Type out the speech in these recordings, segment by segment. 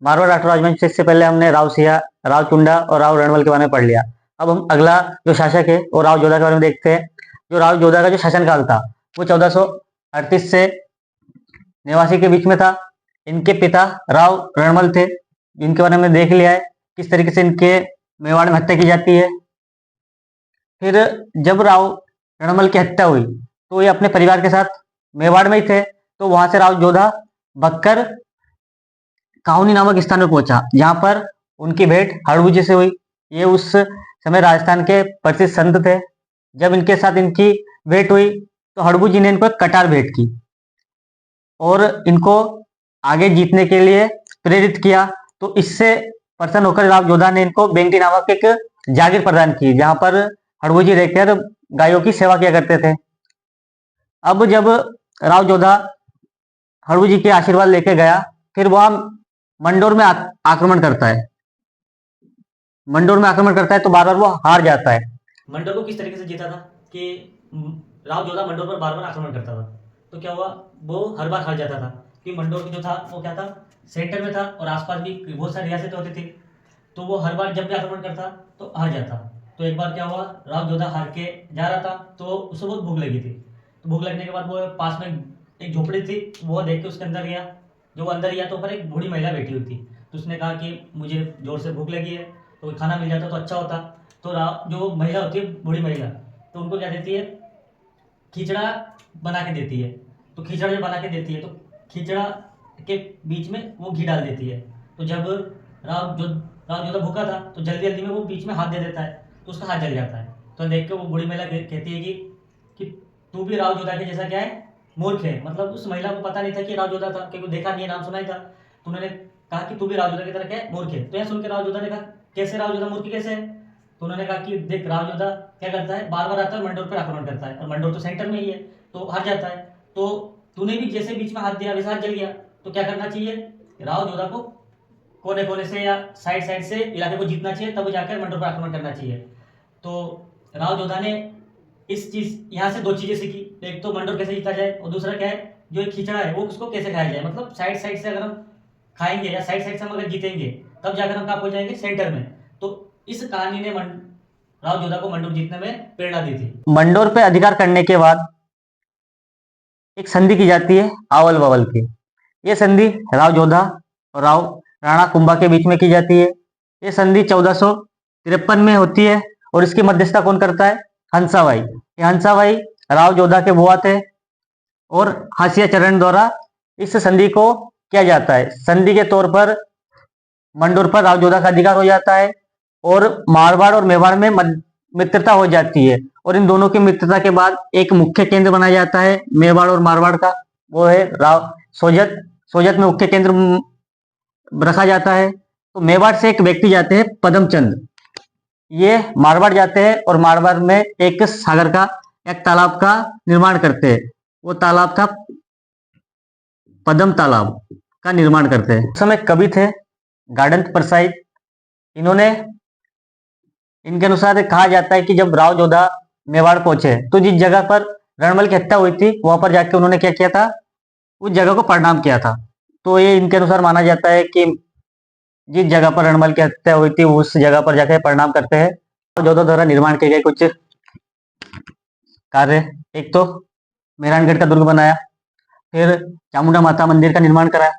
मारवाड़ राठौर राजवंश से इससे पहले हमने राव सिया, राव चुंडा और राव रणवल के बारे में पढ़ लिया। अब हम अगला जो शासक है वो राव जोधा के बारे में देखते हैं। जो राव जोधा का जो शासनकाल था वो 1438 से 89 के बीच में था। इनके पिता राव रणवल थे, जिनके बारे में देख लिया है किस तरीके से इनके मेवाड़ में हत्या की जाती है। फिर जब राव रणवल की हत्या हुई तो ये अपने परिवार के साथ मेवाड़ में ही थे, तो वहां से राव जोधा बक्कर काहुनी नामक स्थान में पहुंचा, जहां पर उनकी भेंट हड़बू से हुई। ये उस समय राजस्थान के प्रसिद्ध संत थे। जब इनके साथ इनकी भेंट हुई तो हड़बू जी ने इनको एक कटार भेंट की और इनको आगे जीतने के लिए प्रेरित किया। तो इससे प्रसन्न होकर राव जोधा ने इनको बेंगटी नामक एक जागीर प्रदान की, जहां पर हड़बू जी रहकर गायों की सेवा किया करते थे। अब जब राव जोधा हड़बू जी के आशीर्वाद लेके गया, फिर वह मंडोर में आक्रमण करता है। मंडोर में आक्रमण करता है तो बार बार वो हार जाता है। मंडोर को किस तरीके से जीता था कि राव जोधा मंडोर पर बार बार आक्रमण करता था, तो क्या हुआ, वो हर बार हार जाता था कि मंडोर जो था वो क्या था, सेंटर में था और आसपास भी बहुत सारी रियासतें होती थी। तो वो हर बार जब भी आक्रमण करता तो हार जाता। तो एक बार क्या हुआ, राव जोधा हार के जा रहा था तो उसे बहुत भूख लगी थी। तो भूख लगने के बाद वो पास में एक झोपड़ी थी, वो देख के उसके अंदर गया। जो अंदर गया तो ऊपर एक बूढ़ी महिला बैठी हुई थी। तो उसने कहा कि मुझे जोर से भूख लगी है, तो खाना मिल जाता तो अच्छा होता। तो जो महिला होती है, बूढ़ी महिला, तो उनको क्या देती है, खिचड़ा बना के देती है। तो खिचड़ा जो बना के देती है तो खिचड़ा के बीच में वो घी डाल देती है। तो जब राव जोधा भूखा था तो जल्दी जल्दी में वो बीच में हाथ दे देता है, तो उसका हाथ जल जाता है। तो देख के वो बूढ़ी महिला कहती है कि तू भी राव जोधा के जैसा क्या है, मूर्ख है। मतलब उस महिला को पता नहीं था कि राव जोधा था, क्योंकि देखा नहीं है, नाम सुना ही था। तो उन्होंने कहा कि तू भी राव जोधा की तरह क्या है, मूर्ख है। तो यह सुन के राव जोधा ने कहा, कैसे राव जोधा मूर्ख कैसे है। तो उन्होंने कहा कि देख, राव जोधा क्या करता है, बार बार आता है मंडोर पर आक्रमण करता है, और मंडोर तो सेंटर में ही है तो हार जाता है। तो तूने भी जैसे बीच में हाथ दिया वैसे हाथ जल गया। तो क्या करना चाहिए, राव जोधा को कोने कोने से या साइड साइड से इलाके को जीतना चाहिए, तब जाकर मंडोर पर आक्रमण करना चाहिए। तो राव जोधा ने इस चीज यहाँ से दो चीजें सीखी, एक तो मंडोर कैसे जीता जाए, और दूसरा क्या है, जो एक खिचड़ा है वो उसको कैसे खाया जाए। मतलब साइड साइड से अगर हम खाएंगे या साइड साइड से हम अगर जीतेंगे तब जाकर हम कहाँ पहुंच जाएंगे, सेंटर में। तो इस कहानी ने राव जोधा को मंडोर जीतने में प्रेरणा दी थी। मंडोर पे अधिकार करने के बाद एक संधि की जाती है आवल बवल की। ये संधि राव जोधा और राव राणा कुंभा के बीच में की जाती है। ये संधि 1453 में होती है और इसकी मध्यस्थता कौन करता है, हंसाबाई। ये हंसाबाई राव जोधा के बुआ थे और हाशिया चरण द्वारा इस संधि को किया जाता है। संधि के तौर पर मंडोर पर राव जोधा का अधिकार हो जाता है और मारवाड़ और मेवाड़ में मित्रता हो जाती है। और इन दोनों की मित्रता के बाद एक मुख्य केंद्र बनाया जाता है मेवाड़ और मारवाड़ का, वो है राव सोजत। सोजत में मुख्य केंद्र रखा जाता है। तो मेवाड़ से एक व्यक्ति जाते हैं पदमचंद, ये मारवाड़ जाते हैं और मारवाड़ में एक सागर का, एक तालाब का निर्माण करते हैं। वो तालाब था पदम तालाब का निर्माण करते हैं। उस समय कवि थे गाडंत प्रसाई। इन्होंने, इनके अनुसार कहा जाता है कि जब राव जोधा मेवाड़ पहुंचे तो जिस जगह पर रणवल की हत्या हुई थी वहां पर जाके उन्होंने क्या किया था, उस जगह को प्रणाम किया था। तो ये इनके अनुसार माना जाता है कि जिस जगह पर रणवल की हत्या हुई थी उस जगह पर जाकर प्रणाम करते हैं। राव जोधा द्वारा निर्माण किए गए कुछ कार्य, एक तो मेहरानगढ़ का दुर्ग बनाया, फिर चामुंडा माता मंदिर का निर्माण कराया,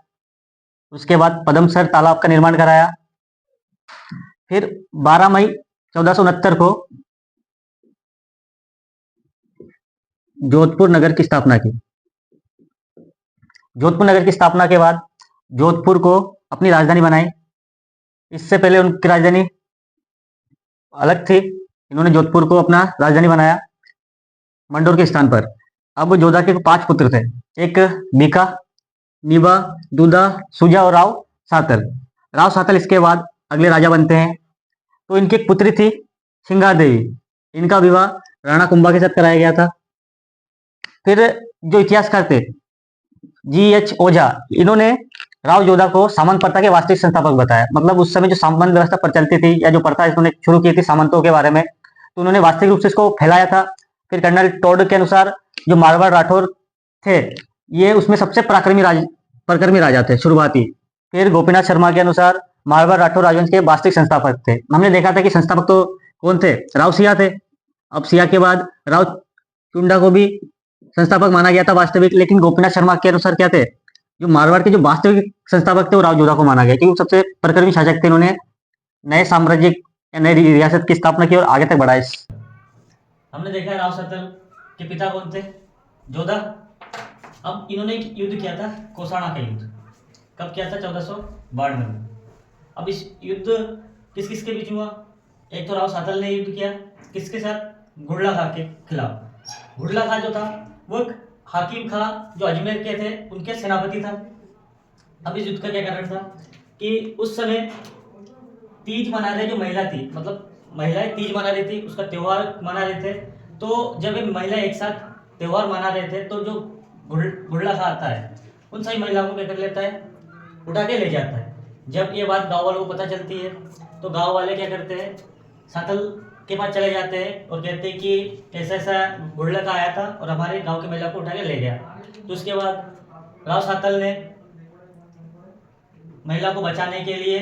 उसके बाद पदमसर तालाब का निर्माण कराया, फिर 12 मई 1469 को जोधपुर नगर की स्थापना की। जोधपुर नगर की स्थापना के बाद जोधपुर को अपनी राजधानी बनाई। इससे पहले उनकी राजधानी अलग थी, इन्होंने जोधपुर को अपना राजधानी बनाया मंडोर के स्थान पर। अब जोधा के 5 पुत्र थे, एक बीका, नीबा, दूधा, सुजा और राव सातल। राव सातल इसके बाद अगले राजा बनते हैं। तो इनकी एक पुत्री थी सिंगा देवी, इनका विवाह राणा कुंभा के साथ कराया गया था। फिर जो इतिहासकार थे GH ओझा, इन्होंने राव जोधा को सामंत प्रथा के वास्तविक संस्थापक बताया। मतलब उस समय जो सामंत व्यवस्था प्रचलती थी या जो प्रथा इन्होंने शुरू की थी सामंतों के बारे में, तो उन्होंने वास्तविक रूप से इसको फैलाया था। फिर कर्नल टोड के अनुसार जो मारवाड़ राठौर थे ये उसमें सबसे पराक्रमी परक्रमी राजा थे शुरुआती। फिर गोपीनाथ शर्मा के अनुसार मारवाड़ राठौर राजवंश के वास्तविक संस्थापक थे। हमने देखा था कि संस्थापक तो कौन थे, राव सिया थे। अब सिया के बाद राव चुंडा को भी संस्थापक माना गया था वास्तविक, लेकिन गोपीनाथ शर्मा के अनुसार क्या थे, जो मारवाड़ के जो वास्तविक संस्थापक थे वो राव जोधा को माना गया, क्योंकि सबसे परक्रमी शासक थे। इन्होंने नए साम्राज्य या नई रियासत की स्थापना की और आगे तक बढ़ाया। हमने देखा है राव सतल के पिता कौन थे, जोधा। अब इन्होंने एक युद्ध किया था, कोसाणा का युद्ध। कब किया था? 1492 में। अब इस युद्ध किस किस के बीच हुआ? एक तो राव सातल ने युद्ध किया, किसके साथ? घुड़ला खां के खिलाफ। घुड़ला खां जो था वो एक हाकिम खां जो अजमेर के थे उनके सेनापति था। अब इस युद्ध का क्या कारण था कि उस समय तीज मना रहे जो महिला थी, मतलब महिलाएं तीज मना रही थी, उसका त्योहार मना रहे थे। तो जब ये महिला एक साथ त्योहार मना रहे थे तो जो घुड़ला खां आता है उन सभी महिलाओं को क्या कर लेता है, उठा के ले जाता है। जब ये बात गांव वालों को पता चलती है तो गांव वाले क्या करते हैं, सातल के पास चले जाते हैं और कहते हैं कि ऐसा ऐसा घुड़ला खां आया था और हमारे गांव की महिला को उठा के ले गया। तो उसके बाद राव सातल ने महिला को बचाने के लिए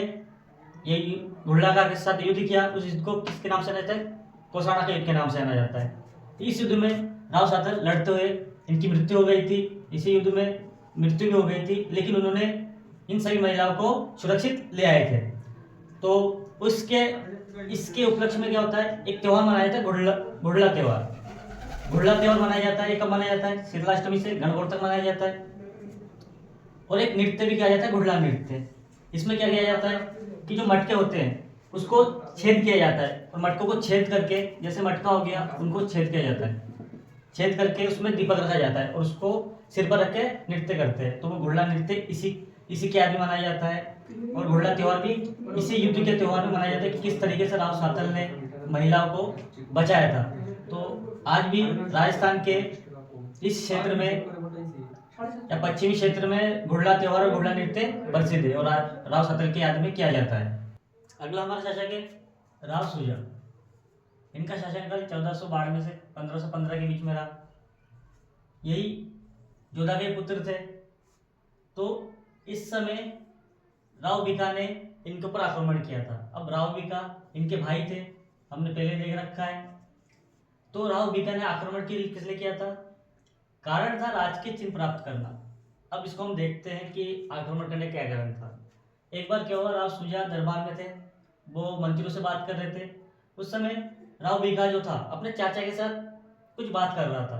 ये घुड़ला खां के साथ युद्ध किया। उस युद्ध को किसके नाम से जाता है? कोसाणा के युद्ध के नाम से जाना जाता है। इस युद्ध में राव सातल लड़ते हुए इनकी मृत्यु हो गई थी। इसी युद्ध में मृत्यु भी हो गई थी, लेकिन उन्होंने इन सभी महिलाओं को सुरक्षित ले आए थे। तो इसके उपलक्ष्य में क्या होता है, एक त्यौहार मनाया जाता है, घुड़ला त्यौहार। घुड़ला त्यौहार मनाया जाता है। ये कब मनाया जाता है? शीतलाष्टमी से गणगौर तक मनाया जाता है। और एक नृत्य भी किया जाता है, घुड़ला नृत्य। इसमें क्या किया जाता है कि जो मटके होते हैं उसको छेद किया जाता है, और मटकों को छेद करके, जैसे मटका हो गया उनको छेद किया जाता है, छेद करके उसमें दीपक रखा जाता है और उसको सिर पर रख के नृत्य करते हैं। तो वो घुड़ला नृत्य इसी के आदि मनाया जाता है। और घुड़ला त्यौहार भी इसी युद्ध के त्यौहार में मनाया जाता है कि किस तरीके से राव सातल ने महिलाओं को बचाया था। तो आज भी राजस्थान के इस क्षेत्र में या पश्चिमी क्षेत्र में घुड़ला त्यौहार और घुड़ला नृत्य प्रसिद्ध है और राव सातल की याद में किया जाता है। अगला हमारा शासक है राव सुजा। इनका शासनकाल 1492 से 1515 के बीच में रहा। यही जोधा के पुत्र थे। तो इस समय राव बीका ने इनके ऊपर आक्रमण किया था। अब राव बीका इनके भाई थे, हमने पहले देख रखा है। तो राव बीका ने आक्रमण किस लिए किया था? कारण था राजकीय चिन्ह प्राप्त करना। अब इसको हम देखते हैं कि आक्रमण करने का क्या कारण था। एक बार क्या हुआ, राव सुजा दरबार में थे, वो मंत्रियों से बात कर रहे थे। उस समय राव बीघा जो था अपने चाचा के साथ कुछ बात कर रहा था।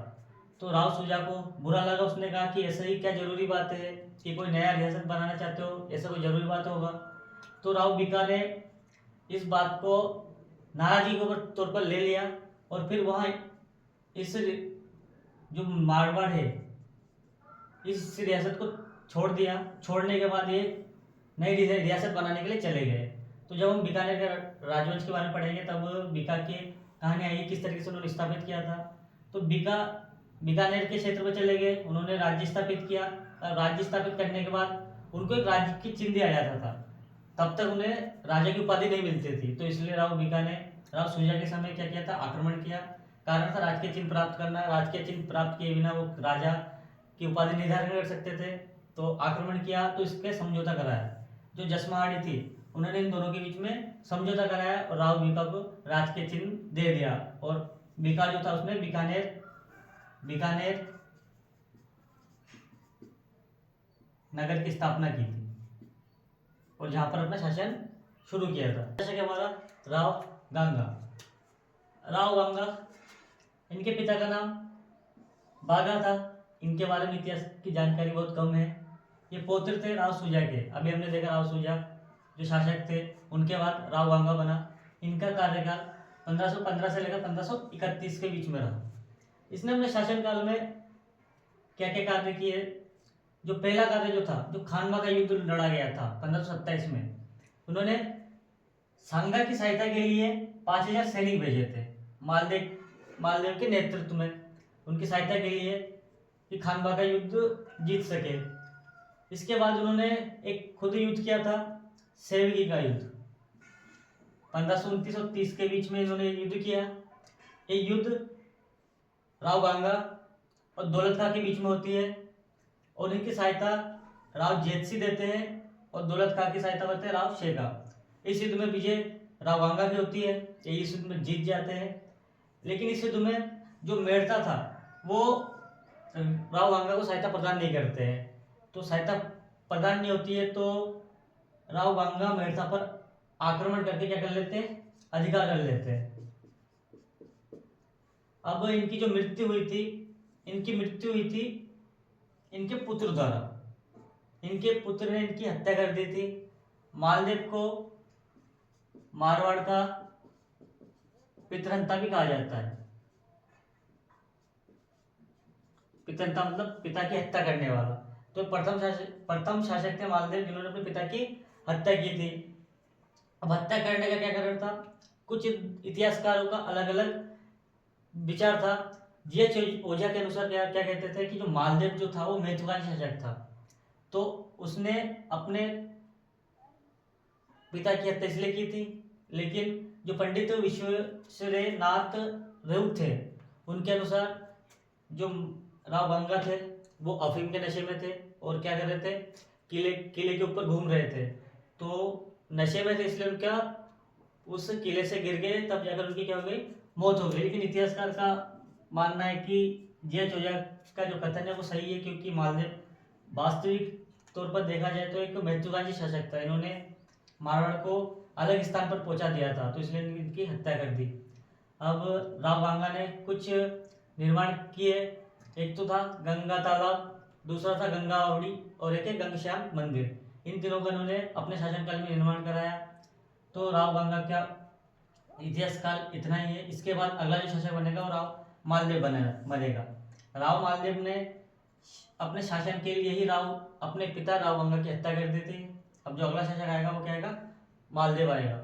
तो राव सुजा को बुरा लगा। उसने कहा कि ऐसा ही क्या जरूरी बात है कि कोई नया रियासत बनाना चाहते हो, ऐसा कोई जरूरी बात होगा। तो राव बीका ने इस बात को नाराजगी के तौर पर ले लिया और फिर वहाँ इस जो मारवाड़ है इस रियासत को छोड़ दिया। छोड़ने के बाद ये नई रियासत बनाने के लिए चले गए। तो जब हम बीकानेर के राजवंश के बारे में पढ़ेंगे तब बीका की कहानी आई किस तरीके से उन्होंने स्थापित किया था। तो बीकानेर के क्षेत्र में चले गए, उन्होंने राज्य स्थापित किया। राज्य स्थापित करने के बाद उनको एक राज्य की चिन्ह दिया जाता था। तब तक उन्हें राजा की उपाधि नहीं मिलती थी। तो इसलिए राव बीका ने राव सुजा के समय क्या किया था, आक्रमण किया। कारण था राजकीय चिन्ह प्राप्त करना। राजकीय चिन्ह प्राप्त किए बिना वो राजा की उपाधि निर्धारण कर सकते थे। तो आक्रमण किया तो इसके समझौता कराया। जो जसमाहाड़ी थी उन्होंने इन दोनों के बीच में समझौता कराया और राव बीका को राजकीय चिन्ह दे दिया। और बीका जो था उसने बीकानेर नगर की स्थापना की थी और जहां पर अपना शासन शुरू किया था। जैसे कि हमारा राव गंगा, इनके पिता का नाम बागा था। इनके बारे में इतिहास की जानकारी बहुत कम है। ये पौत्र थे राव सुजा के। अभी हमने देखा राव सुजा जो शासक थे, उनके बाद राव गंगा बना। इनका कार्यकाल 1515 से लेकर 1531 के बीच में रहा। इसने अपने शासनकाल में क्या क्या कार्य किए? जो पहला कार्य जो था, जो खानवा का युद्ध लड़ा गया था 1527 में, उन्होंने सांगा की सहायता के लिए 5000 सैनिक भेजे थे मालदेव के नेतृत्व में, उनकी सहायता के लिए कि खानवा का युद्ध जीत सके। इसके बाद उन्होंने एक खुद युद्ध किया था, सेवगी का युद्ध। 1529 और 30 के बीच में इन्होंने युद्ध किया। ये युद्ध राव गंगा और दौलत खां के बीच में होती है और इनकी सहायता राव जेतसी देते हैं और दौलत खां की सहायता करते हैं राव शेखा। इस युद्ध में विजय राव गंगा की होती है, ये इस युद्ध में जीत जाते हैं। लेकिन इस युद्ध में जो मेड़ता था वो राव गंगा को सहायता प्रदान नहीं करते हैं। तो सहायता प्रदान नहीं होती है तो राव गंगा मेड़ता पर आक्रमण करके क्या कर लेते हैं, अधिकार कर लेते हैं। अब इनकी जो मृत्यु हुई थी, इनकी मृत्यु हुई थी इनके पुत्र द्वारा। इनके पुत्र ने इनकी हत्या कर दी थी। मालदेव को मारवाड़ का पितरहंता भी कहा जाता है। पितरहंता मतलब पिता की हत्या करने वाला। तो प्रथम शासक थे मालदेव, जिन्होंने अपने पिता की हत्या की थी। अब हत्या करने का क्या कारण था, कुछ इतिहासकारों का अलग अलग विचार था। जीएच ओझा के अनुसार क्या क्या कहते थे कि जो मालदेव जो था वो महत्वाकांक्षी शासक था, तो उसने अपने पिता की हत्या इसलिए की थी। लेकिन जो पंडित विश्वेश्वरनाथ रेउ थे, उनके अनुसार जो राव गंगा थे वो अफीम के नशे में थे और क्या कर रहे थे, किले के ऊपर घूम रहे थे। तो नशे में थे इसलिए उनका उस किले से गिर गए, तब जाकर उनकी क्या हो गई, मौत हो गई। लेकिन इतिहासकार का मानना है कि जीएच ओझा का जो कथन है वो सही है, क्योंकि मालदेव वास्तविक तौर पर देखा जाए तो एक महत्वाकांक्षी शासक था। इन्होंने मारवाड़ को अलग स्थान पर पहुंचा दिया था, तो इसलिए इनकी हत्या कर दी। अब राव गंगा ने कुछ निर्माण किए। एक तो था गंगा तालाब, दूसरा था गंगा बावड़ी और एक है गंगश्याम मंदिर। इन तीनों का इन्होंने अपने शासनकाल में निर्माण कराया। तो राव गंगा का इतिहास काल इतना ही है। इसके बाद अगला जो शासक बनेगा वो राव मालदेव बनेगा। राव मालदेव ने अपने शासन के लिए ही अपने पिता राव गंगा की हत्या कर दी थी। अब जो अगला शासक आएगा वो क्या आएगा, मालदेव आएगा।